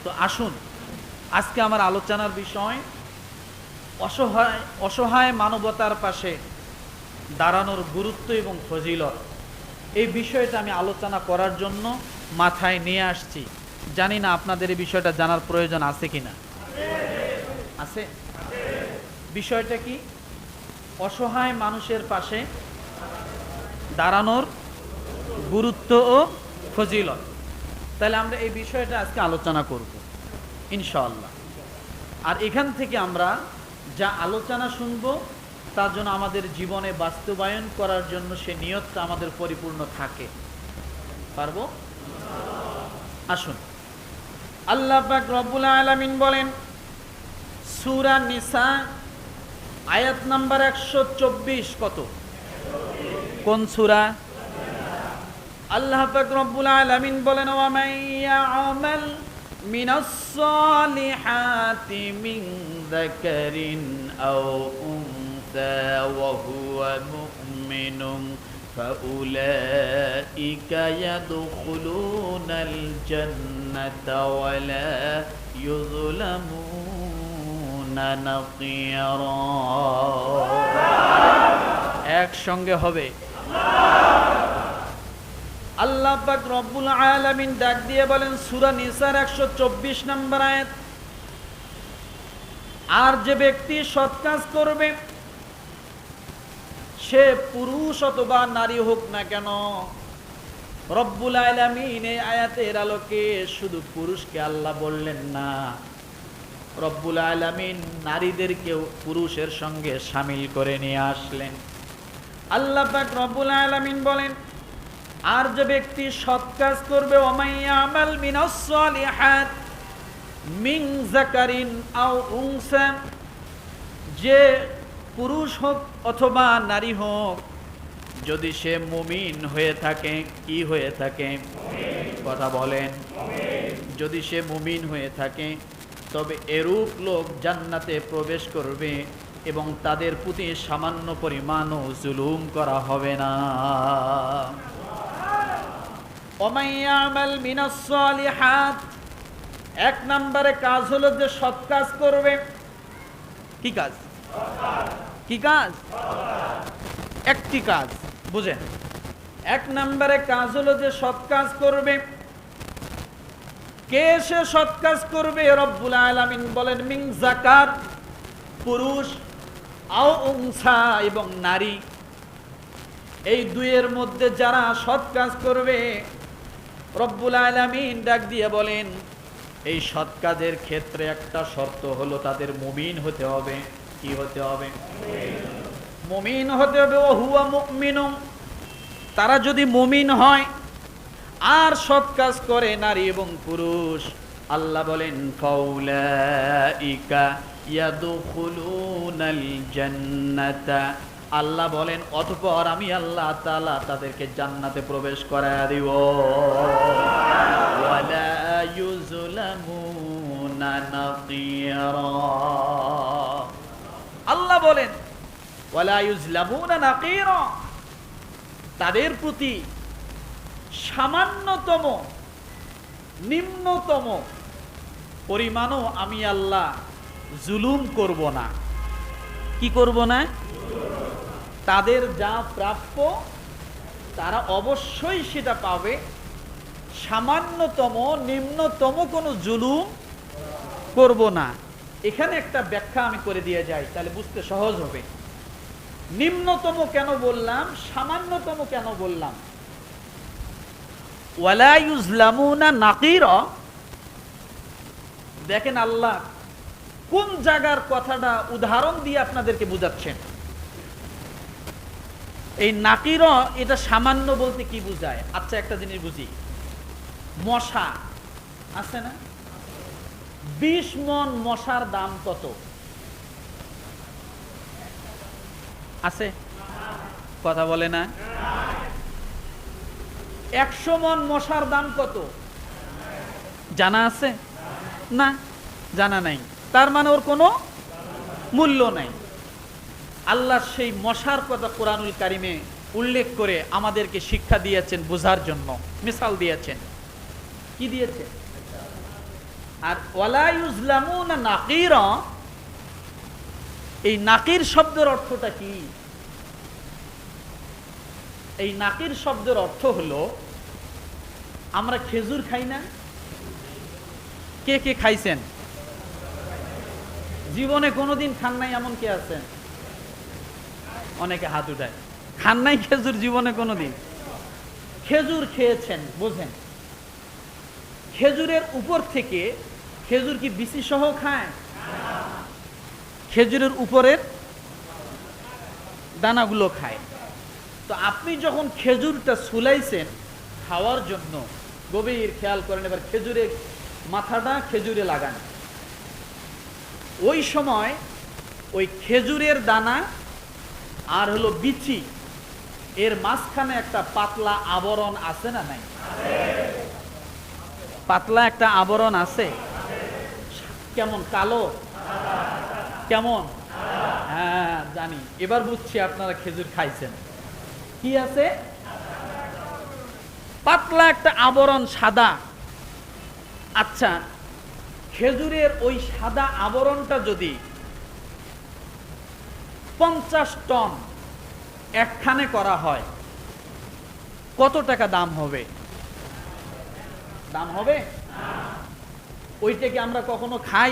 তো আসুন, আজকে আমার আলোচনার বিষয় অসহায় মানবতার পাশে দাঁড়ানোর গুরুত্ব এবং ফজিলত। এই বিষয়টা আমি আলোচনা করার জন্য মাথায় নিয়ে আসছি। জানি না আপনাদের এই বিষয়টা জানার প্রয়োজন আছে কিনা। আছে? বিষয়টা কি? অসহায় মানুষের পাশে দাঁড়ানোর গুরুত্ব ও ফজিলত। তাহলে আমরা এই বিষয়টা আজকে আলোচনা করব ইনশাআল্লাহ। আর এখান থেকে আমরা যা আলোচনা শুনব তার জন্য আমাদের জীবনে বাস্তবায়ন করার জন্য সে নিয়তটা আমাদের পরিপূর্ণ থাকে। পারবো? আসুন, আল্লাহ পাক রব্বুল আলামিন বলেন সূরা নিসা আয়াত নাম্বার 124। কত? কোন সূরা? আল্লাহ পাক রব্বুল আলামিন বলেন ওয়া মান ইয়া'মাল মিনাস সালিহাতি মিন যাকারিন আও উনসা ওয়া হুয়া মুমিনুন ফাউলাইকা ইয়াদখুলুনাল জান্নাতা ওয়া লা ইউযলামুনা নাকিরা। একসঙ্গে হবে আল্লাহ পাক রব্বুল আলামিন ডাক দিয়ে বলেন সূরা নিসার 124 নম্বর আয়াত, আর যে ব্যক্তি সৎ কাজ করবে সে পুরুষ অথবা নারী হোক না কেন। রব্বুল আলামিন এই আয়াতের আলোকে শুধু পুরুষকে আল্লাহ বললেন না, রব্বুল আলামিন নারীদেরকেও পুরুষের সঙ্গে শামিল করে নিয়ে আসলেন। আল্লাহ পাক রব্বুল আলামিন বলেন আর যে ব্যক্তি সৎ কাজ করবে ওমাইয়ামাল মিনাস সালিহাত মিন যাকারিন আও উনসা, যে পুরুষ হোক অথবা নারী হোক, যদি সে মুমিন হয়ে থাকে। কি হয়ে থাকে? কথা বলেন। যদি সে মুমিন হয়ে থাকে তবে এরূপ লোক জান্নাতে প্রবেশ করবে এবং তাদের প্রতি সামান্য পরিমাণও জুলুম করা হবে না। ওমাইয়ামাল মিনাস সালিহাত, এক নম্বরে কাজ হলো যে সৎ কাজ করবে। কি কাজ? কি কাজ? একটি কাজ বুঝেন। এক নম্বরে কাজ হলো যে সৎ কাজ করবে। কে সে সৎ কাজ করবে? রব্বুল আলামিন বলেন মিন যাকার, পুরুষ, আও উনসা, এবং নারী। এই দুইয়ের মধ্যে যারা সৎ কাজ করবে রব্বুল আলামিন ডাক দিয়ে বলেন এই সৎ কাজের ক্ষেত্রে একটা শর্ত হলো তাদের মুমিন হতে হবে। কি হতে হবে? মুমিন হতে হবে। ওয়া হুয়া মুমিনুন, তারা যদি মুমিন হয় আর সৎ কাজ করে নারী এবং পুরুষ, আল্লাহ বলেন ফাউলাইকা ইয়াদখুলুনাল জান্নাতা, আল্লাহ বলেন অতঃপর আমি আল্লাহ তাআলা তাদেরকে জান্নাতে প্রবেশ করায় দিব। ওয়ালা ইউযলামুনা নাকিরা, আল্লাহ বলেন ওয়ালা ইউযলামুনা নাকিরা, তাদের প্রতি সামান্যতম নিম্নতম পরিমাণও আমি আল্লাহ জুলুম করব না। কি করব না? তাদের যা প্রাপ্য তারা অবশ্যই সেটা পাবে। সামান্যতম নিম্নতম কোনো জুলুম করব না। এখানে একটা ব্যাখ্যা আমি করে দিয়ে যাই, তাহলে বুঝতে সহজ হবে। নিম্নতম কেন বললাম, সামান্যতম কেন বললাম? ওয়ালা ইউযলামুনা নাকিরা, দেখেন আল্লাহ কোন জায়গার কথাটা উদাহরণ দিয়ে আপনাদেরকে বুঝাচ্ছেন। এই নাকিরা এটা সামান্য বলতে কি বুঝায়? আচ্ছা একটা জিনিস বুঝি, মশা আছে না, 20 মণ মশার দাম কত? আছে? কথা বলে না। 100 মণ মশার দাম কত জানা আছে? না, জানা নাই। তার মানে ওর কোনো মূল্য নাই। আল্লাহ সেই মশার কথা কোরআনুল কারিমে উল্লেখ করে আমাদেরকে শিক্ষা দিয়েছেন বোঝার জন্য, মিসাল দিয়েছেন। কি দিয়েছেন? আর ওয়ালা ইউজলামুনা নাকিরা, এই নাকির শব্দের অর্থটা কি? এই নাকির শব্দের অর্থ হলো, আমরা খেজুর খাই না? কে কে খাইছেন? জীবনে কোনোদিন খান নাই এমন কে আছেন? অনেকে হাত উঠায়। খান নাই খেজুর জীবনে কোনোদিন? খেজুর খেয়েছেন, বোঝেন। খেজুরের উপর থেকে, খেজুর কি বিচি সহ খায়? খেজুরের উপরের দানাগুলো খায়। তো আপনি যখন খেজুরটা ছুলাইছেন খাওয়ার জন্য, গভীর খেয়াল করেন, এবার খেজুরের মাথাটা খেজুরে লাগান। ওই সময় ওই খেজুরের দানা আর হলো বিচি, এর মাঝখানে একটা পাতলা আবরণ আছে না নাই? পাতলা একটা আবরণ আছে। কেমন? কালো? কেমন? হ্যাঁ জানি, এবার বুঝছি আপনারা খেজুর খাইছেন। কি আছে? পাতলা একটা আবরণ, সাদা। আচ্ছা, খেজুরের ওই সাদা আবরণটা যদি 50 টন একখানে করা হয়, কত টাকা দাম হবে? দাম হবে? ওইটাকে আমরা কখনো খাই?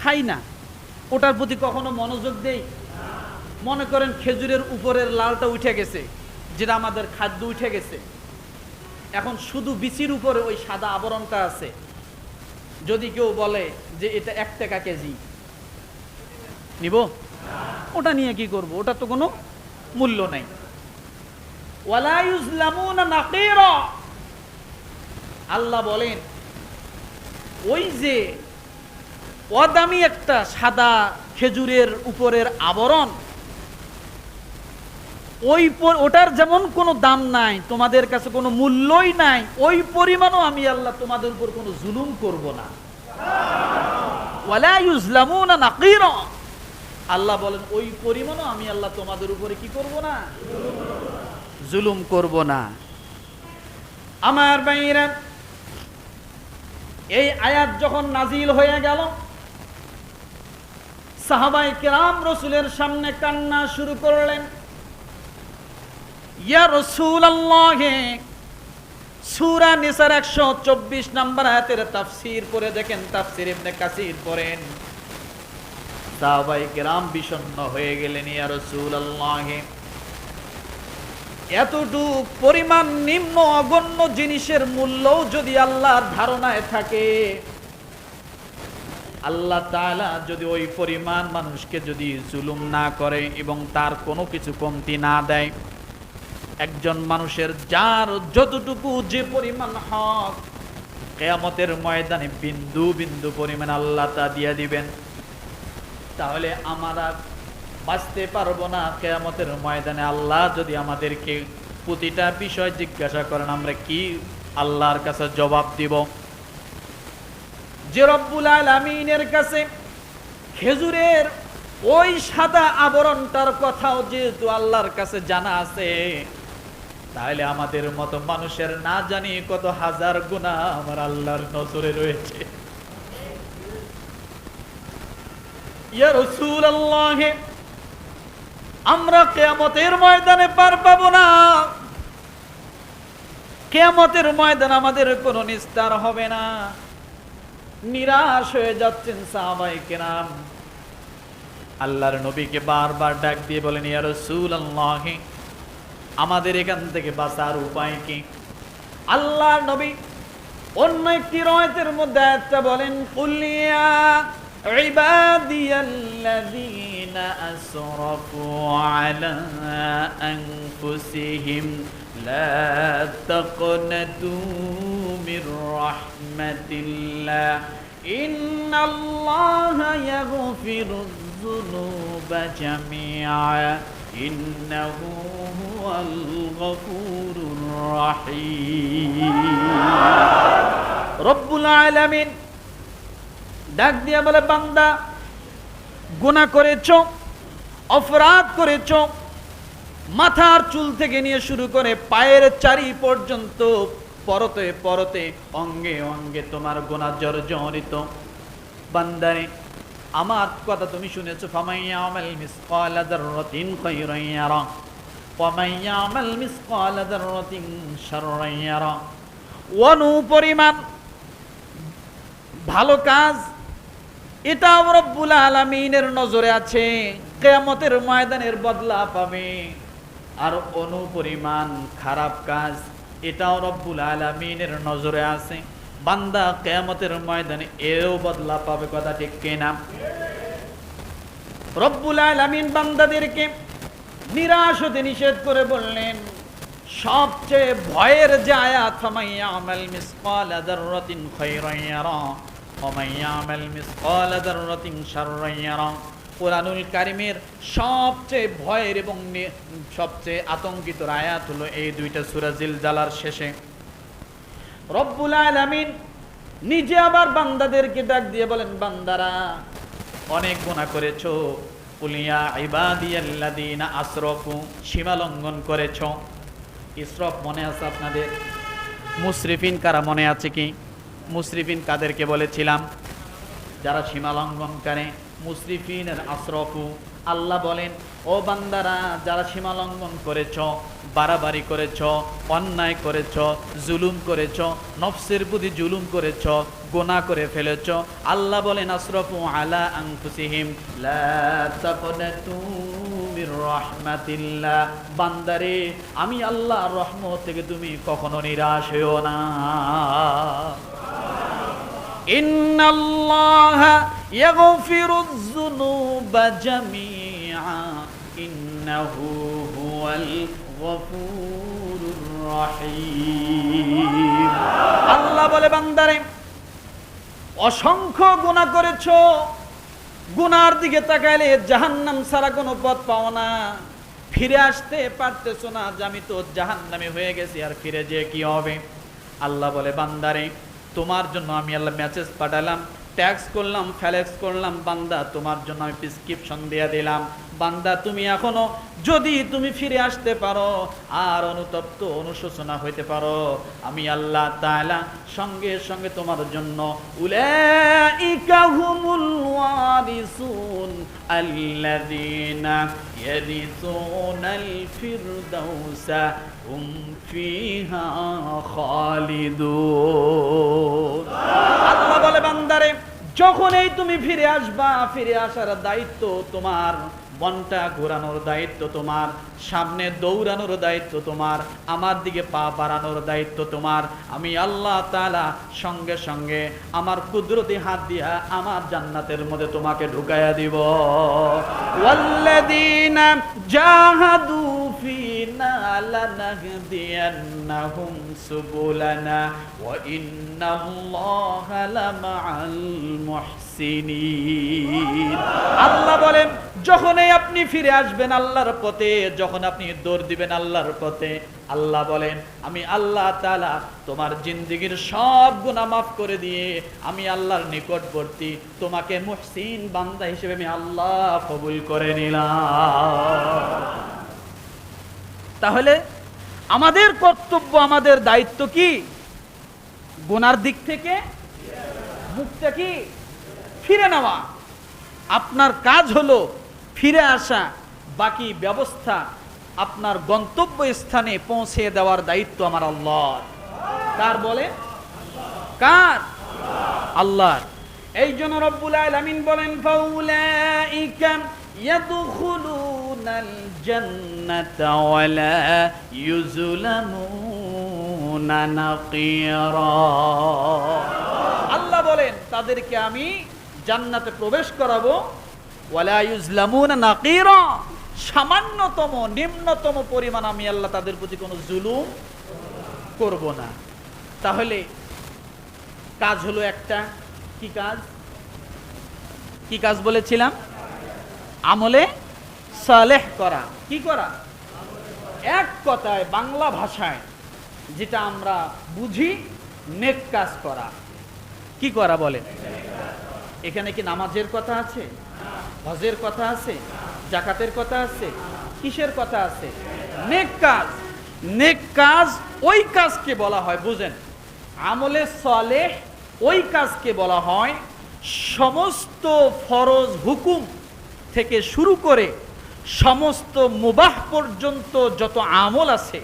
খাই না। ওটার প্রতি কখনো মনোযোগ দেই? মনে করেন খেজুরের উপরের লালটা উঠে গেছে, যেটা আমাদের খাদ্য উঠে গেছে, এখন শুধু বিচির উপরে ওই সাদা আবরণটা আছে। যদি কেউ বলে যে এটা 1 টাকা কেজি, নিব? ওটা নিয়ে কি করব? ওটা তো কোনো মূল্য নাই। ওয়ালা ইউজলামুনা নাকিরা, আল্লাহ বলেন ওই যে অদামি একটা সাদা খেজুরের উপরের আবরণ, ওটার যেমন কোনো দাম নাই, তোমাদের কাছে কোনো মূল্যই নাই, ওই পরিমাণও আমি আল্লাহ তোমাদের উপর কোনো জুলুম করব না। ওয়ালা ইউজলামুনা নাকিরা, আল্লাহ বলেন ওই পরিমাণও আমি আল্লাহ তোমাদের উপরে কি করব না? জুলুম করব না। আমার ভাইরা, এই আয়াত যখন নাজিল হয়ে গেল, সাহাবায়ে কেরাম রাসূলের সামনে কান্না শুরু করলেন। ইয়া রাসূলুল্লাহ, সূরা নিসার 124 নম্বর আয়াতের তাফসীর পড়ে দেখেন, তাফসীর ইবনে কাসির পড়েন। সাহাবায়ে কেরাম বিষণ্ণ হয়ে গেলেন। ইয়া রাসূলুল্লাহ, এতটুকু পরিমাণ নিম্ন অগণ্য জিনিসের মূল্যও যদি আল্লাহর ধারণায় থাকে, আল্লাহ তাআলা যদি ওই পরিমাণ মানুষকে যদি জুলুম না করে এবং তার কোনো কিছু কমতি না দেয়, একজন মানুষের যার যতটুকু যে পরিমাণ হক, কিয়ামতের ময়দানে বিন্দু বিন্দু পরিমাণ আল্লাহ তা দিয়ে দিবেন, তাহলে আমরা বাঁচতে পারবো না। কিয়ামতের ময়দানে আল্লাহ যদি আমাদেরকে প্রতিটা বিষয় জিজ্ঞাসা করেন, আমরা কি আল্লাহর কাছে জবাব দিব? যে রব্বুল আলামিনের কাছে খেজুরের ওই সাদা আবরণটার কথাও যেহেতু আল্লাহর কাছে জানা আছে, তাহলে আমাদের মতো মানুষের না জানি কত হাজার গুনাহ আমার আল্লাহর নজরে রয়েছে। ইয়া রাসূলুল্লাহ, আমরা কিয়ামতের ময়দানে পার পাবো না। কিয়ামতের ময়দান আমাদের কোনো নিস্তার হবে না। নিরাশ হয়ে যাচ্ছেন সাহাবায়ে কেরাম। আল্লাহর নবীকে বারবার ডাক দিয়ে বলেন, ইয়া রাসূলুল্লাহ, আমাদের এখান থেকে বাঁচার উপায় কি? আল্লাহর নবী অন্য একটি রওয়ায়াতের মধ্যে একটা বলেন, কুল ইয়া ইবাদিয়াল্লাযীনা আসরাফু আলা আনফুসিহিম লা তাকনাতু মির রাহমাতিল্লাহ ইন্নাল্লাহা ইয়াগফিরুয যুনুবা জামিআ ইন্নাহু হুয়াল গফুরুর রহিম। রব্বুল আলামিন ডাক দিয়া বলে, বান্দা গুনাহ করেছো, অপরাধ করেছো, মাথার চুল থেকে নিয়ে শুরু করে পায়ের চারি পর্যন্ত পরতে পরতে অঙ্গে অঙ্গে তোমার গুনাহ জর্জরিত। বান্দারে আমার কথা তুমি শুনেছো, ফামাইয়ামাল মিসকালা যাররাতিন খায়রান ইয়ারা ওয়া মাইয়ামাল মিসকালা যাররাতিন শাররান ইয়ারা। অনু পরিমাণ ভালো কাজ এটা রব্বুল আলামিনের নজরে আছে, কিয়ামতের ময়দানের বদলা পাবে। আর অনু পরিমাণ খারাপ কাজ এটাও রব্বুল আলামিনের নজরে আছে, বান্দা কিয়ামতের ময়দানে এও বদলা পাবে। কথা ঠিক কিনা? রব্বুল আলামিন বান্দাদেরকে নিরাশ হতে নিষেধ করে বললেন, সবচেয়ে ভয়ের যে আয়াত, ফামাইয়ামাল মিসকালা যাররাতিন খায়রান ইয়ারা ওয়া মাইয়ামাল মিসকালা যাররাতিন শাররান ইয়ারা। কোরআনুল কারীমের সবচেয়ে ভয়ের এবং সবচেয়ে আতঙ্কিত আয়াত হলো এই দুইটা সূরা জিলজালার শেষে। রব্বুল আলামিন নিজে আবার বান্দাদেরকে ডাক দিয়ে বলেন, বান্দারা অনেক গুনাহ করেছো, কুলিয়া ইবাদিয়াল্লাযীনা আসরাফু, সীমা লঙ্ঘন করেছো। ইসরাফ মনে আছে আপনাদের? মুসরিফিন কারা মনে আছে কি? মুসরিফিন কাদেরকে বলেছিলাম? যারা সীমা লঙ্ঘন করে। মুসরিফিনের আসরাফু। আল্লাহ বলেন, ও বান্দারা যারা সীমা লঙ্ঘন করেছ, বাড়াবাড়ি করেছ, অন্যায় করেছ, জুলুম করেছ, নফসের প্রতি জুলুম করেছ, গুনাহ করে ফেলেছ, আল্লাহ বলেন আসরাফু আলা আনফুসিহিম লা তাকনাতু মির রাহমাতিল্লাহ। বান্দারে আমি আল্লাহর রহমত থেকে তুমি কখনো নিরাশ হইও না। ইন্নাল্লাহা ইয়াগফিরুয যুনুবা জামিআ ইন্নাহু হুয়াল গফুরুর রহিম। আল্লাহ বলে, বান্দারে অসংখ্য গুনাহ করেছো, গুনার দিকে তাকাইলে জাহান্নাম ছাড়া কোনো পথ পাও না, ফিরে আসতে পারতেছো না যে আমি তো জাহান্নামে হয়ে গেছি, আর ফিরে যেয়ে কি হবে? আল্লাহ বলে, বান্দারে তোমার জন্য আমি আল্লাহ মেসেজ পাঠালাম, ট্যাক্স করলাম, ফ্যালেক্স করলাম, বান্দা তোমার জন্য আমি প্রেসক্রিপশন দিয়ে দিলাম। বান্দা তুমি এখনো যদি তুমি ফিরে আসতে পারো আর অনুতপ্ত অনুশোচনা হইতে পারো, আমি আল্লাহ তাআলা সঙ্গে সঙ্গে তোমার জন্য উলাইকা হুমুল ওয়ারিসুন আল্লাযীনা ইয়ারিসুনাল ফিরদাউসা হুম ফিহা খালিদুন। আল্লাহ বলে, বান্দারে যখনই তুমি ফিরে আসবা, ফিরে আসার দায়িত্ব তোমার, মনটা ঘোরানোর দায়িত্ব তোমার, সামনে দৌড়ানোর দায়িত্ব তোমার, আমার দিকে পা বাড়ানোর দায়িত্ব তোমার। আমি আল্লাহ তাআলা সঙ্গে সঙ্গে আমার কুদরতি হাত দিয়া আমার জান্নাতের মধ্যে তোমাকে ঢুকাইয়া দিব। ওয়াল্লাযীনা জাহাদু ফিনা লানাহদিয়ান্নাহুম সুবুলানা ওয়া ইন্নাল্লাহা লামাআল মুহসিনিন। আল্লাহ বলেন, যখনই আপনি ফিরে আসবেন আল্লাহর পথে, যখন আপনি দৌড় দিবেন আল্লাহর পথে, আল্লাহ বলেন আমি আল্লাহ তাআলা তোমার জিন্দেগীর সব গুনাহ মাফ করে দিয়ে আমি আল্লাহর নিকটবর্তী, তোমাকে মুহসিন বান্দা হিসেবে আমি আল্লাহ কবুল করে নিলাম। তাহলে আমাদের কর্তব্য, আমাদের দায়িত্ব কি? গুনার দিক থেকে মুখটা কি ফিরে নেওয়া। আপনার কাজ হলো ফিরে আসা, বাকি ব্যবস্থা আপনার গন্তব্য স্থানে পৌঁছে দেওয়ার দায়িত্ব আমার আল্লাহর। কার বলে? কার? আল্লাহর। এই জন্য রব্বুল আলামিন বলেন, ফাউলাইকা ইয়াদখুলুনাল জান্নাতা ওয়ালা ইউযলামুনা নাকিরা। আল্লাহ বলেন তাদেরকে আমি জান্নাতে প্রবেশ করাবো, ওয়ালা ইউযলামুনা নাকিরা, সামান্যতম নিম্নতম পরিমাণ আমি আল্লাহ তাদের প্রতি কোনো জুলুম করব না। তাহলে কাজ হলো একটা, কি কাজ? কি কাজ বলেছিলাম? আমলে সালেহ করা। কি করা? এক কথায় বাংলা ভাষায় যেটা আমরা বুঝি, নেক কাজ করা। কি করা বলেন? এখানে কি নামাজের কথা আছে? হজের কথা আছে? জাকাতের কথা আছে? কিসের কথা আছে? নেক কাজ। নেক কাজ ওই কাজকে বলা হয়, বুঝেন, আমলে সালেহ ওই কাজকে বলা হয় সমস্ত ফরজ হুকুম থেকে শুরু করে সমস্ত মুবাহ পর্যন্ত যত আমল আছে,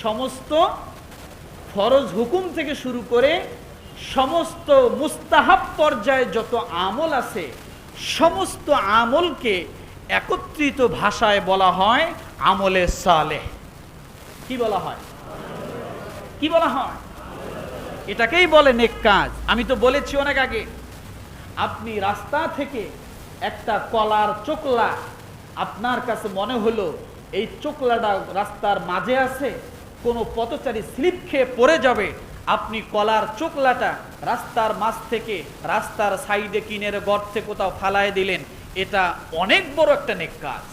সমস্ত ফরজ হুকুম থেকে শুরু করে সমস্ত মুস্তাহাব পর্যায়ে যত আমল আছে, সমস্ত আমলকে একত্রিত ভাষায় বলা হয় আমলে সালেহ। কি বলা হয়? কি বলা হয়? এটাকেই বলে নেক কাজ। আমি তো বলেছি অনেক আগে, আপনি রাস্তা থেকে একটা কলার চোকলা, আপনার কাছে মনে হলো এই চোকলাটা রাস্তার মাঝে আছে, কোনো পথচারী স্লিপ খেয়ে পড়ে যাবে, আপনি কলার চোকলাটা রাস্তার মাঝ থেকে রাস্তার সাইডে কিনের গর্তে কোথাও ফালায় দিলেন, এটা অনেক বড় একটা নেক কাজ।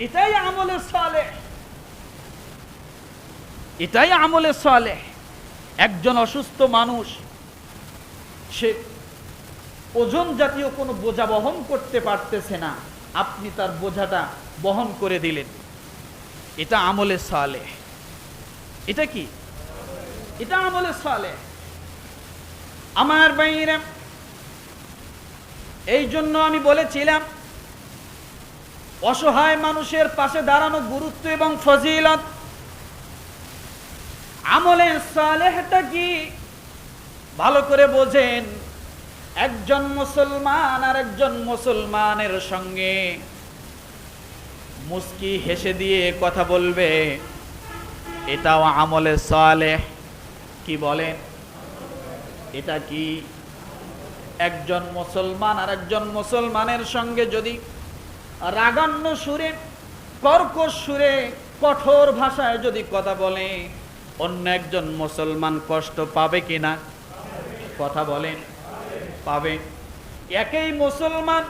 এটাই আমলে সালেহ, এটাই আমলে সালেহ। একজন অসুস্থ মানুষ, সে ওজন জাতীয় কোনো বোঝা বহন করতে পারতেছে না, আপনি তার বোঝাটা বহন করে দিলেন, এটা আমলে সালেহ। এটা কি? এটা আমলে সালেহ। আমার ভাইরা, এই জন্য আমি বলেছিলাম অসহায় মানুষের পাশে দাঁড়ানো গুরুত্ব এবং ফজিলত। আমলে সালেহটা কি ভালো করে বোঝেন। একজন মুসলমান আর একজন মুসলমানের সঙ্গে মুস্কি হেসে দিয়ে কথা বলবে, এটাও আমলে সালেহ। কি বলেন? এটা কি? একজন মুসলমান আর একজন মুসলমানের সঙ্গে যদি রাগান্য সুরে, কর্কশ সুরে, কঠোর ভাষায় যদি কথা বলে, অন্য একজন মুসলমান কষ্ট পাবে কিনা? কথা বলেন, পাবে। একই মুসলমান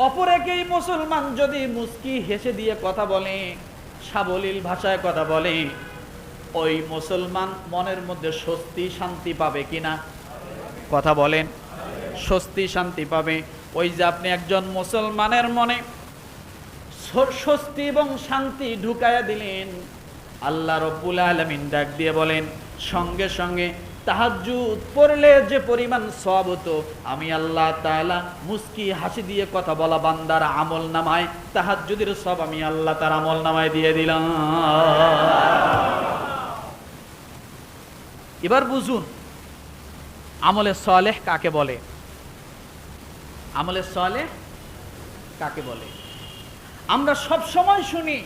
অপর একই মুসলমান যদি মুস্কি হেসে দিয়ে কথা বলে, সাবলীল ভাষায় কথা বলে, ওই মুসলমান মনের মধ্যে স্বস্তি শান্তি পাবে কিনা? কথা বলেন, স্বস্তি শান্তি পাবে। ওই যে আপনি একজন মুসলমানের মনে স্বস্তি এবং শান্তি ঢুকায়া দিলেন, আল্লাহ রব্বুল আলামিন ডাক দিয়ে বলেন, সঙ্গে সঙ্গে তাহাজ্জুদ পড়লে যে পরিমাণ সওয়াব হতো, আমি আল্লাহ তাআলা মুস্কি হাসি দিয়ে কথা বলা বান্দার আমল নামায় তাহাজ্জুদের সওয়াব আমি আল্লাহ তার আমল নামায় দিয়ে দিলাম। এবার বুঝুন আমলে সালেহ কাকে বলে। আমলে সালেহ কাকে বলে? আমরা সব সময় শুনি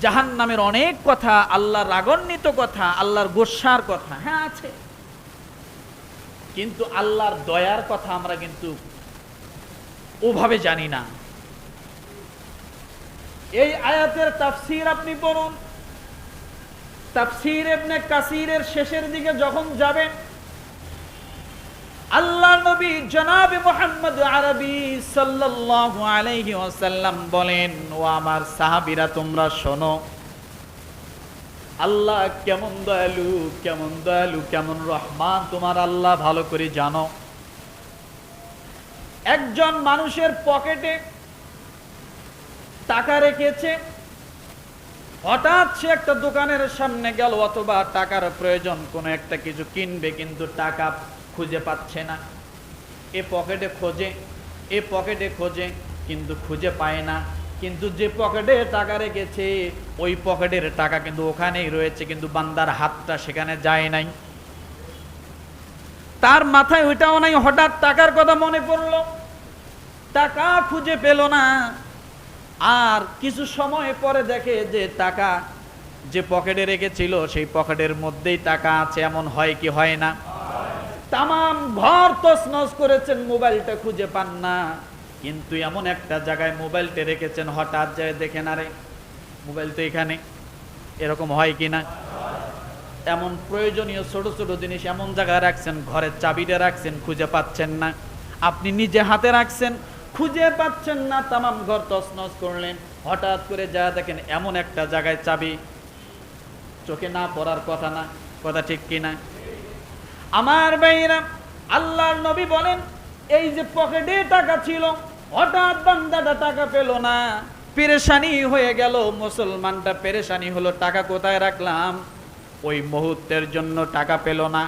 জাহান্নামের অনেক কথা, আল্লাহর রাগান্বিত কথা, আল্লাহর গোসার কথা, হ্যাঁ আছে, কিন্তু আল্লাহর দয়ার কথা আমরা কিন্তু ওভাবে জানি না। এই আয়াতের তাফসীর আপনি পড়ুন, তাফসীর ইবনে কাসিরের শেষের দিকে যখন যাবেন, আল্লাহ নবী জনাবে মুহাম্মদ আরবি সাল্লাল্লাহু আলাইহি ওয়াসাল্লাম বলেন, ও আমার সাহাবীরা তোমরা শোনো, আল্লাহ কেমন দয়ালু, কেমন দয়ালু, কেমন রহমান তোমার আল্লাহ ভালো করে জানো। একজন মানুষের পকেটে টাকা রেখেছে, হঠাৎ সে একটা দোকানের সামনে গেল, অথবা টাকার প্রয়োজন, কোনো একটা কিছু কিনবে, কিন্তু টাকা খুঁজে পাচ্ছে না। এ পকেটে খোঁজে, এ পকেটে খোঁজে, কিন্তু খুঁজে পায় না। কিন্তু যে পকেটে টাকা রেখেছে ওই পকেটের টাকা কিন্তু ওখানেই রয়েছে, কিন্তু বান্দার হাতটা সেখানে যায় নাই, তার মাথায় ওইটাও নাই। হঠাৎ টাকার কথা মনে পড়লো, টাকা খুঁজে পেল না। আর কিছু সময় পরে দেখে যে টাকা যে পকেটে রেখেছিল সেই পকেটের মধ্যেই টাকা আছে। এমন হয় কি হয় না? তামাম ঘর তছনছ করেছেন, মোবাইলটা খুঁজে পান না, কিন্তু এমন একটা জায়গায় মোবাইলটা রেখেছেন, হঠাৎ যায় দেখেন আরে মোবাইল তো এখানে। এরকম হয় কি না? এমন প্রয়োজনীয় ছোট ছোট জিনিস এমন জায়গায় রাখছেন, ঘরের চাবিটা রাখছেন, খুঁজে পাচ্ছেন না। আপনি নিজে হাতে রাখছেন, খুঁজে পাচ্ছেন না, তামাম ঘর তছনছ করলেন, হঠাৎ করে যা দেখেন এমন একটা জায়গায় চাবি, চোখে না পড়ার কথা না, কথা ঠিক কিনা? আমার ভাইরা, আল্লাহর নবী বলেন, এই যে পকেটে টাকা ছিল, হঠাৎ বান্দাটা টাকা পেল না, পেরেশানি হয়ে গেল, মুসলমানটা পেরেশানি হলো, টাকা কোথায় রাখলাম। ওই মুহূর্তের জন্য টাকা পেল না,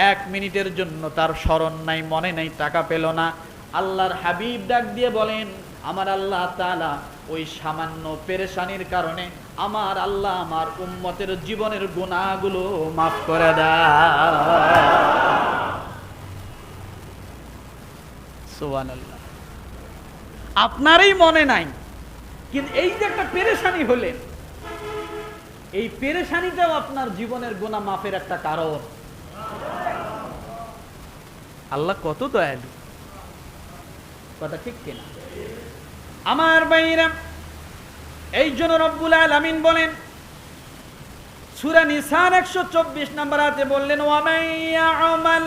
1 মিনিটের জন্য তার স্মরণ নাই, মনে নাই, টাকা পেল না। আল্লাহর হাবিব ডাক দিয়ে বলেন, আমার আল্লাহ তাআলা ওই সামান্য পেরেশানির কারণে আমার আল্লাহ আমার উম্মতের জীবনের গুনাহগুলো মাফ করে দেয়। সুবহানাল্লাহ। আপনারই মনে নাই, কিন্তু এই যে একটা পেরেশানি হলেন, এই পেরেশানিটাও আপনার জীবনের গুনাহ মাফের একটা কারণ। আল্লাহ কত দয়ালু, কথা ঠিক কিনা? আমার ভাইরা, এই জন্য রব্বুল আলামিন বলেন সূরা নিসার 124 নম্বর আয়াতে বললেন, ওয়া মান ইয়া'মাল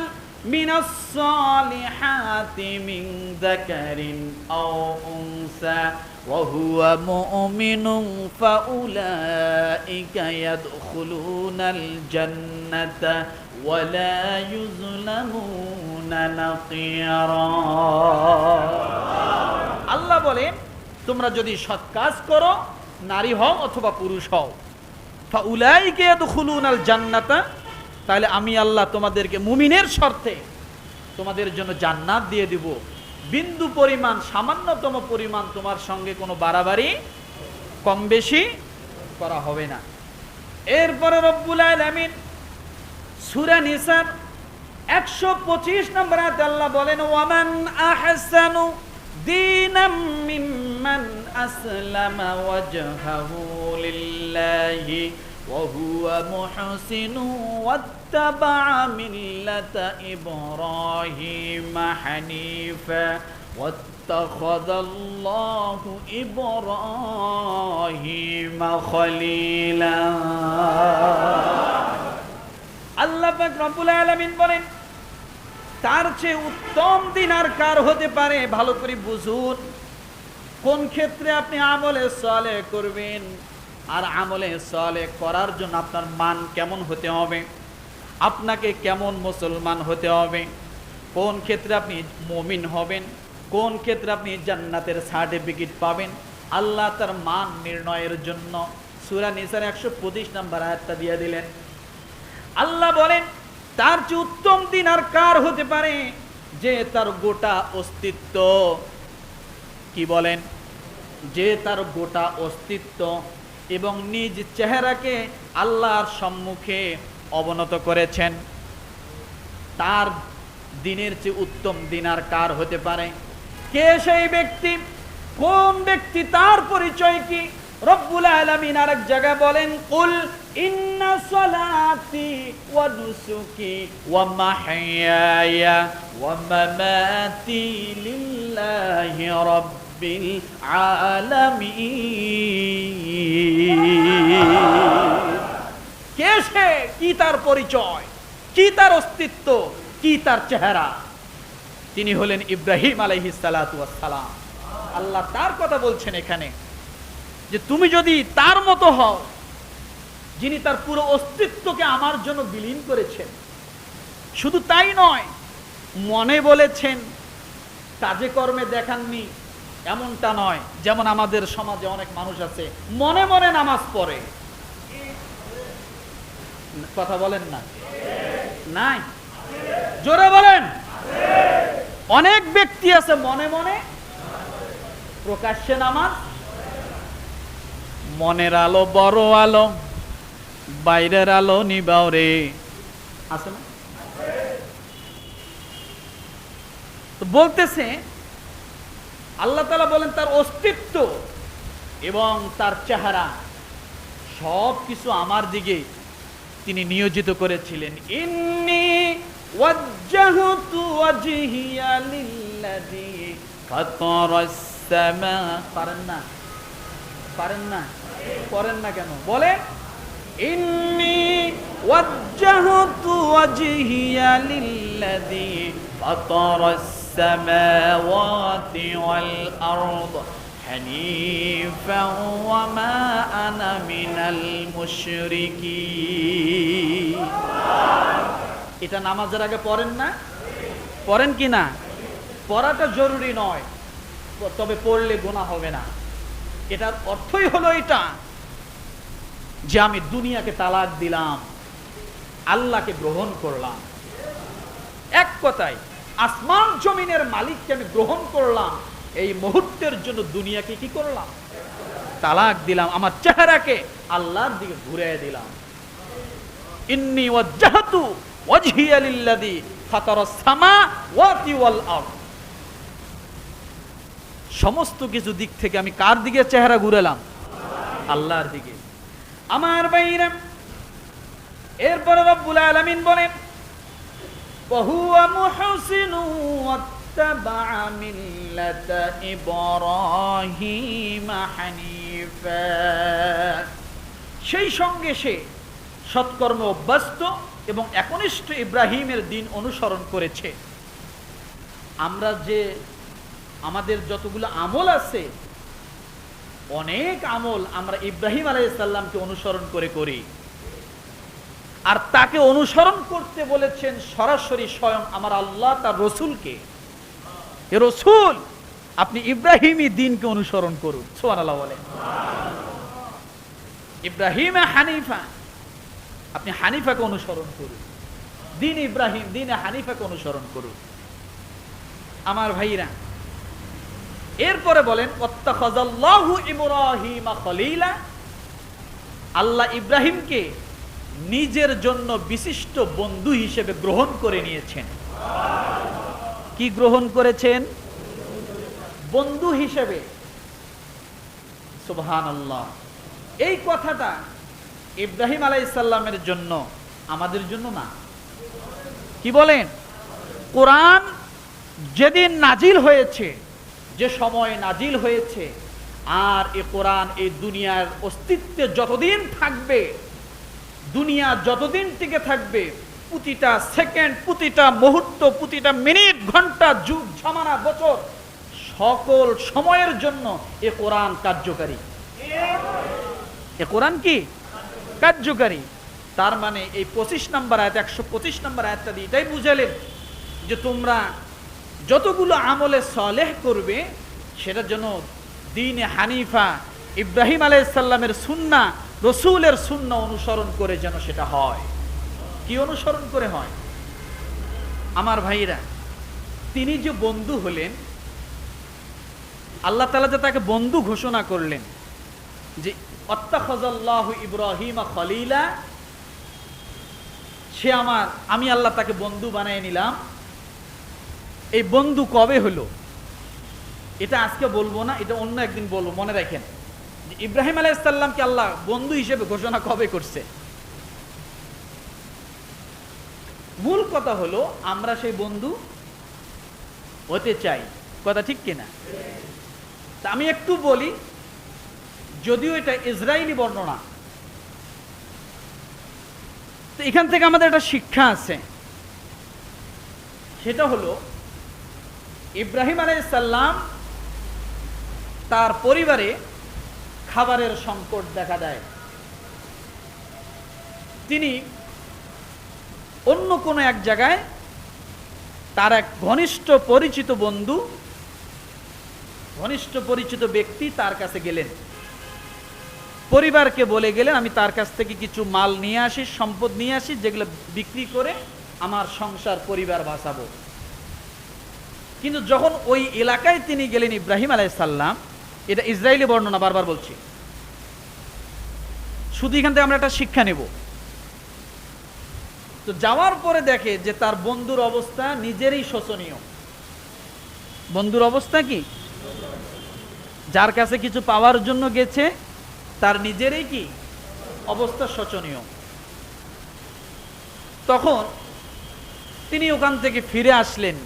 মিনাস সালিহাতি মিন যাকারিন আও উনসা ওয়া হুয়া মুমিনুন ফাউলাইকা ইয়াদখুলুনাল জান্নাতা ওয়া লা ইউযলামুনা নাকিরা। আল্লাহ বলেন, তোমরা যদি সৎ কাজ করো, নারী হও অথবা পুরুষ হও, ফাউলাইকা ইয়াদখুলুনাল জান্নাতা, তাহলে আমি আল্লাহ তোমাদেরকে মুমিনের শর্তে তোমাদের জন্য জান্নাত দিয়ে দিব। বিন্দু পরিমাণ, সামান্যতম পরিমাণ তোমার সঙ্গে কোনো বাড়াবাড়ি কম বেশি করা হবে না। এরপরে রব্বুল আলামিন সূরা নিসার 125 নম্বর আয়াতে আল্লাহ বলেন, ওয়ামান আহসানু দীনাম মিম্মান আসলামা ওয়াজহাহু লিল্লাহি ওয়া হুয়া মুহসিনুন ওয়াত্তাবা'a মিল্লাতা ইব্রাহিমা হানিফা ওয়াত্তাখাযাল্লাহু ইব্রাহিমা খলীলা। আল্লাহ পাক রব্বুল আলামিন বলেন, তার চেয়ে উত্তম দিন আর কার হতে পারে? ভালো করে বুঝুন, কোন ক্ষেত্রে আপনি আমলে সালেহ করবেন, আর আমলে সালেহ করার জন্য আপনার মান কেমন হতে হবে, আপনাকে কেমন মুসলমান হতে হবে, কোন ক্ষেত্রে আপনি মুমিন হবেন, কোন ক্ষেত্রে আপনি জান্নাতের সার্টিফিকেট পাবেন। আল্লাহ তার মান নির্ণয়ের জন্য সূরা নিসার 125 নম্বর আয়াতটা দিয়ে দিলেন। আল্লাহ বলেন, তার চেয়ে উত্তম দিন আর কার হতে পারে? যে তার গোটা অস্তিত্ব, কি বলেন, যে তার গোটা অস্তিত্ব এবং নিজ চেহারাকে আল্লাহর সম্মুখে অবনত করেছেন, তার দিনের চেয়ে উত্তম দিন আর কার হতে পারে? কে সেই ব্যক্তি? কোন ব্যক্তি? তার পরিচয় কি? রব্বুল আলামিন আরেক জায়গায় বলেন, কুল ইন্না সালাতি ওয়া নুসুকি ওয়া মাহইয়ায়া ওয়া মামাতি লিল্লাহি রাব্বিল আলামিন। কে সে? কি তার পরিচয়? কি তার অস্তিত্ব? কি তার চেহারা? তিনি হলেন ইব্রাহিম আলাইহিস সালাতু ওয়াস সালাম। আল্লাহ তার কথা বলছেন এখানে, যে তুমি যদি তার মতো হও, যিনি তার পুরো অস্তিত্বকে আমার জন্য বিলীন করেছেন। শুধু তাই নয়, মনে বলেছেন, কাজে কর্মে দেখাননি, এমনটা নয়। যেমন আমাদের সমাজে অনেক মানুষ আছে মনে মনে নামাজ পড়ে, কথা বলেন না? নাই, জোরে বলেন। অনেক ব্যক্তি আছে মনে মনে, প্রকাশ্যে নামাজ। মনের আলো বড় আলো, বাইরের আলো নিবাও রে, আছে না? তো বলতেছে আল্লাহ তাআলা বলেন, তার অস্তিত্ব এবং তার চেহারা সব কিছু আমার দিকে তিনি নিয়োজিত করেছিলেন। ইন্নী ওয়াজ্জাহতু ওয়াজহিয়া লিল্লাযী ফাতারাস সামা। পারেন না? পারেন না? করেন না কেন? বলে, ইন্নী ওয়াজ্জাহতু ওয়াজহিয়া লিল্লাযী ফাতারাস সামাওয়াতি ওয়াল আরদ হানিফাও ওয়া মা আনা মিনাল মুশরিকিন। এটা নামাজের আগে পড়েন না? পড়েন কি না? পড়াটা জরুরি নয়, তবে পড়লে গুনাহ হবে না। এটার অর্থই হলো এটা যে আমি দুনিয়াকে তালাক দিলাম, আল্লাহকে গ্রহণ করলাম। এক কথায় আসমান জমিনের মালিককে আমি গ্রহণ করলাম, এই মুহূর্তের জন্য দুনিয়াকে কি করলাম? তালাক দিলাম, আমার চেহারাকে আল্লাহর দিকে ঘুরিয়ে দিলাম। ইন্নী ওয়াজ্জাহতু ওয়াজহিয়া লিল্লাযী ফাতারাস সামাওয়াতি ওয়াল আরদ। সমস্ত কিছু দিক থেকে আমি কার দিকে চেহারা ঘুরালাম? আল্লাহর দিকে। আমার ভাইরা, এরপরে রব্বুল আলামিন বলেন ওয়াহুয়া মুহসিনু ওয়াত্তাবা মিল্লাতা ইব্রাহিম হানিফা। সেই সঙ্গে সে সৎকর্মে অভ্যস্ত এবং একনিষ্ঠ ইব্রাহিমের দিন অনুসরণ করেছে। আমরা যে আমাদের যতগুলো আমল আছে, অনেক আমল আমরা ইব্রাহিম আলাইহিস সালামকে অনুসরণ করে করি। আর তাকে অনুসরণ করতে বলেছেন সরাসরি স্বয়ং আমার আল্লাহ তার রসুলকে। এ রসুল, আপনি ইব্রাহিমী দিনকে অনুসরণ করুন। সুবহানাল্লাহ বলেন। ইব্রাহিম হানিফা, আপনি হানিফাকে অনুসরণ করুন। দিন ইব্রাহিম, দিন হানিফাকে অনুসরণ করুন। আমার ভাইরা, এরপরে বলেন ওয়াত্তাখাযাল্লাহু ইব্রাহিমা খলীলা। আল্লাহ ইব্রাহিমকে নিজের জন্য বিশিষ্ট বন্ধু হিসেবে গ্রহণ করে নিয়েছেন। কি গ্রহণ করেছেন? বন্ধু হিসেবে। সুবহানাল্লাহ। এই কথাটা ইব্রাহিম আলাইহিস সালামের জন্য, আমাদের জন্য না। কি বলেন? কোরআন যেদিন নাজিল হয়েছে, যে সময় নাজিল হয়েছে, আর এই কোরআন এই দুনিয়ার অস্তিত্বে যতদিন থাকবে, দুনিয়া যতদিন টিকে থাকবে, প্রতিটা সেকেন্ড, প্রতিটা মুহূর্ত, প্রতিটা মিনিট, ঘন্টা, যুগ, জামানা, বছর, সকল সময়ের জন্য এ কোরআন কার্যকারী। এ কোরআন কি কার্যকারী? তার মানে এই 25 নম্বর আয়াত, 125 নম্বর আয়াতটা দিয়ে এটাই বুঝালেন যে তোমরা যতগুলো আমলে সালেহ করবে, সেটার জন্য দ্বীনে হানিফা, ইব্রাহিম আলাইহিস সালামের সুন্নাহ, রসুলের সুন্নাহ অনুসরণ করে যেন সেটা হয়। কি অনুসরণ করে হয়? আমার ভাইরা, তিনি যে বন্ধু হলেন, আল্লাহ তাআলা যে তাকে বন্ধু ঘোষণা করলেন যে ওয়াত্তাখাযাল্লাহু ইব্রাহিমা খলীলা, সে আমার, আমি আল্লাহ তাকে বন্ধু বানিয়ে নিলাম। এই বন্ধু কবে হলো এটা আজকে বলবো না, এটা অন্য একদিন বলবো। মনে রাখেন যে ইব্রাহিম আলাইহিস সালামকে আল্লাহ বন্ধু হিসেবে ঘোষণা কবে করছে। মূল কথা হলো আমরা সেই বন্ধু হতে চাই। কথা ঠিক কিনা? তা আমি একটু বলি, যদিও এটা ইসরায়েলি বর্ণনা, তো এখান থেকে আমাদের একটা শিক্ষা আছে। সেটা হলো ইব্রাহিম আলাইহিস সালাম, তার পরিবারে খাবারের সংকট দেখা দেয়। তিনি অন্য কোনো এক জায়গায় তার এক ঘনিষ্ঠ পরিচিত বন্ধু, ঘনিষ্ঠ পরিচিত ব্যক্তি তার কাছে গেলেন, পরিবারকে বলে গেলেন আমি তার কাছ থেকে কিছু মাল নিয়ে আসি, সম্পদ নিয়ে আসি, যেগুলো বিক্রি করে আমার সংসার পরিবার বাঁচাবো। কিন্তু যখন ওই এলাকায় তিনি গেলেন ইব্রাহিম আলাইহিস সালাম, এটা ইসরায়েলি বর্ণনা, বারবার বলছি, শুধু এখান থেকে আমরা একটা শিক্ষা নেব। তো যাওয়ার পরে দেখে যে তার বন্ধুর অবস্থা নিজেরই শোচনীয়। বন্ধুর অবস্থা কি? যার কাছে কিছু পাওয়ার জন্য গেছে, তার নিজেরই কি অবস্থা শোচনীয়। তখন তিনি ওখান থেকে ফিরে আসলেন,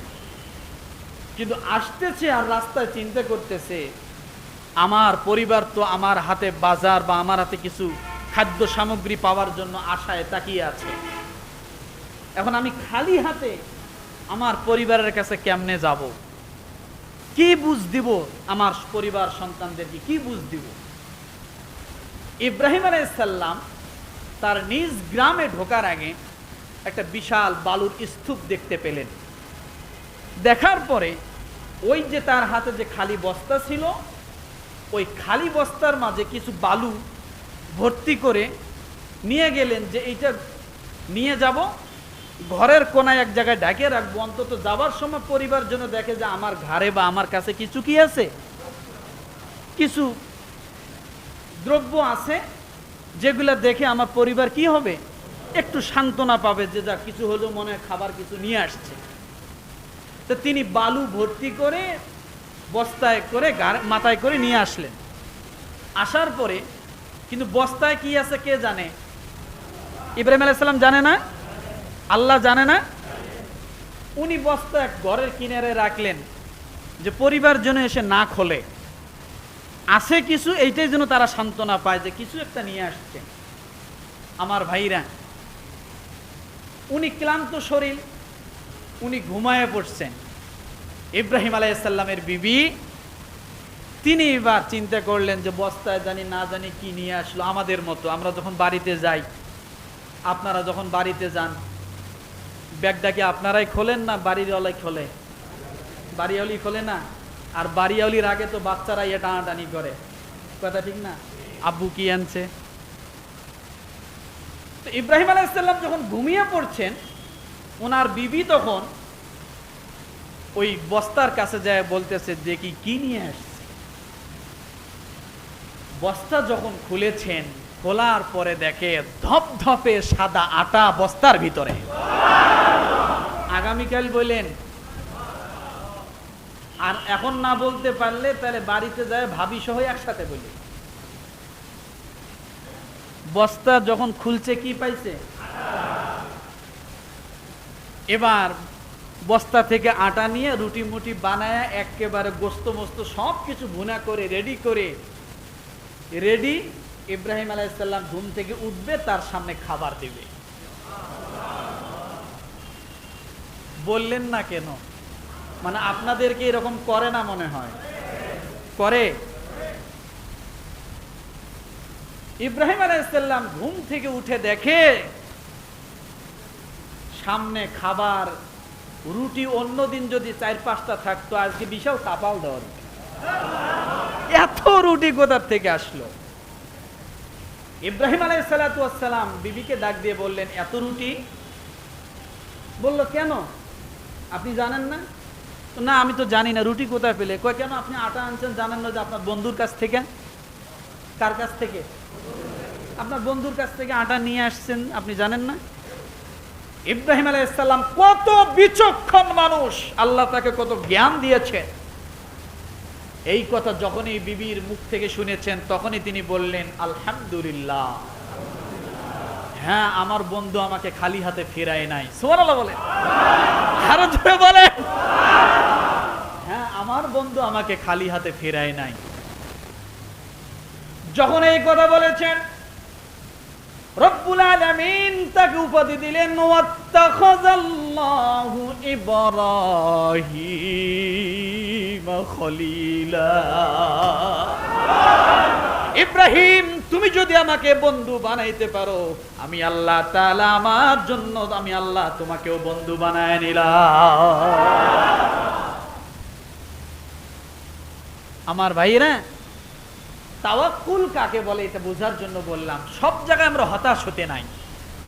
কিন্তু আসতেছে আর রাস্তায় চিন্তা করতেছে আমার পরিবার তো আমার হাতে বাজার বা আমার হাতে কিছু খাদ্য সামগ্রী পাওয়ার জন্য আশায় তাকিয়ে আছে। এখন আমি খালি হাতে আমার পরিবারের কাছে কেমনে যাব? কি বুঝ দিব আমার পরিবার সন্তানদেরকে? কি বুঝ দিব? ইব্রাহিম আলাইহিস সালাম তার নিজ গ্রামে ঢোকার আগে একটা বিশাল বালুর স্তূপ দেখতে পেলেন। দেখার পরে ওই যে তার হাতে যে খালি বস্তা ছিল, ওই খালি বস্তার মাঝে কিছু বালু ভর্তি করে নিয়ে গেলেন, যে এইটা নিয়ে যাব, ঘরের কোনায় এক জায়গায় ঢাকে রাখবো, অন্তত যাবার সময় পরিবার জন্য দেখে যে আমার ঘরে বা আমার কাছে কিছু কি আছে, কিছু দ্রব্য আছে, যেগুলা দেখে আমার পরিবার কি হবে, একটু সান্ত্বনা পাবে, যে যা কিছু হলেও মনে হয় খাবার কিছু নিয়ে আসছে। তো তিনি বালু ভর্তি করে বস্তায় করে মাথায় করে নিয়ে আসলেন। আসার পরে কিন্তু বস্তায় কি আছে কে জানে? ইব্রাহিম আলাইহিস সালাম জানে না, আল্লাহ জানে না। উনি বস্তা এক ঘরের কিনারে রাখলেন, যে পরিবার যেন এসে না খোলে, আছে কিছু, এইটাই যেন তারা সান্ত্বনা পায় যে কিছু একটা নিয়ে আসছে। আমার ভাইরা, উনি ক্লান্ত শরীর, উনি ঘুমায়ে পড়ছেন। ইব্রাহিম আলাইহিস সালামের বিবি তিনি এবার চিন্তা করলেন যে বস্তায় জানি না জানি কি নিয়ে আসলো। আমাদের মতো আমরা যখন বাড়িতে যাই, আপনারা যখন বাড়িতে যান, ব্যাগটা কি আপনারাই খোলেন না বাড়িওয়ালাই খোলে? বাড়িওয়ালি খোলে না? আর বাড়িওয়ালির আগে তো বাচ্চারা ইয়ে টানাটানি করে, কথা ঠিক না? আব্বু কি আনছে? তো ইব্রাহিম আলাইহিস সালাম যখন ঘুমিয়ে পড়ছেন, ওনার বিবি তখন ওই বস্তার কাছে যায় বলতেছে, দেখি কি নিয়ে আসছে। বস্তা যখন খুলেছেন, খোলার পরে দেখে ধপধপে সাদা আটা বস্তার ভিতরে। আগামীকাল বললেন, আর এখন না বলতে পারলে তাহলে বাড়িতে যায় ভাবি সহ একসাথে বলি। বস্তা যখন খুলছে কি পাইছে? এবার বস্তা থেকে আটা নিয়ে রুটি মুটি বানায় একেবারে গোস্ত মোস্ত সব কিছু ভুনা করে রেডি করে রেডি। ইব্রাহিম আলাইহিস সালাম ঘুম থেকে উঠবে, তার সামনে খাবার দিবে। বললেন না কেন? মানে আপনাদেরকে এরকম করে না মনে হয়? করে। ইব্রাহিম আলাইহিস সালাম ঘুম থেকে উঠে দেখে সামনে খাবার, রুটি। অন্যদিন যদি 4-5টা থাকতো, আজকে বিশাল কাপাল দেওয়া। এত রুটি কোথা থেকে আসলো? ইব্রাহিম আলাইহিস সালাতু ওয়াস সালাম বিবিকে ডাক দিয়ে বললেন, এত রুটি? বলল, কেন, আপনি জানেন না? না, আমি তো জানি না। রুটি কোথায় পেলে? কয়, কেন আপনি আটা আনছেন জানেন না যে আপনার বন্ধুর কাছ থেকে? কার কাছ থেকে? আপনার বন্ধুর কাছ থেকে আটা নিয়ে আসছেন, আপনি জানেন না? ইব্রাহিম আলাইহিস সালাম কত বিচক্ষণ মানুষ, আল্লাহ তাকে কত জ্ঞান দিয়েছেন। এই কথা যখনই বিবির মুখ থেকে শুনেছেন, তখনই তিনি বললেন, আলহামদুলিল্লাহ, হ্যাঁ, আমার বন্ধু আমাকে খালি হাতে ফেরায় নাই। সুবহানাল্লাহ বলেন, আরো জোরে বলেন। হ্যাঁ, আমার বন্ধু আমাকে খালি হাতে ফেরায় নাই। যখন এই কথা বলেছেন, রব্বুল আলামিন তাকে উপাধি দিলেন, ওয়াত্তাখাযাল্লাহু ইব্রাহিম খলিলা। ইব্রাহিম, তুমি যদি আমাকে বন্ধু বানাইতে পারো, আমি আল্লাহ তাআলা আমার জন্য, আমি আল্লাহ তোমাকেও বন্ধু বানায় নিলাম। আমার ভাইরা, তাওয়াক্কুল কাকে বলে এটা বোঝার জন্য বললাম। সব জায়গায় আমরা হতাশ হতে নাই।